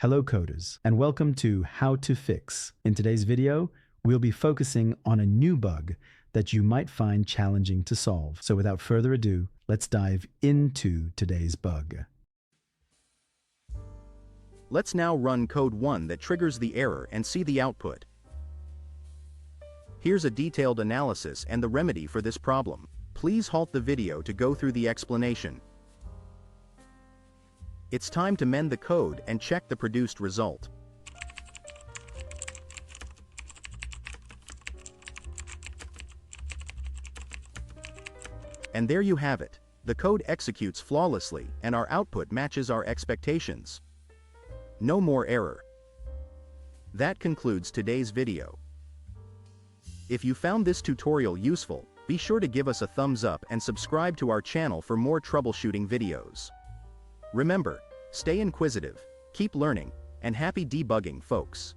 Hello coders, and welcome to How to Fix. In today's video, we'll be focusing on a new bug that you might find challenging to solve. So without further ado, let's dive into today's bug. Let's now run code 1 that triggers the error and see the output. Here's a detailed analysis and the remedy for this problem. Please halt the video to go through the explanation. It's time to mend the code and check the produced result. And there you have it. The code executes flawlessly and our output matches our expectations. No more error. That concludes today's video. If you found this tutorial useful, be sure to give us a thumbs up and subscribe to our channel for more troubleshooting videos. Remember, stay inquisitive, keep learning, and happy debugging, folks.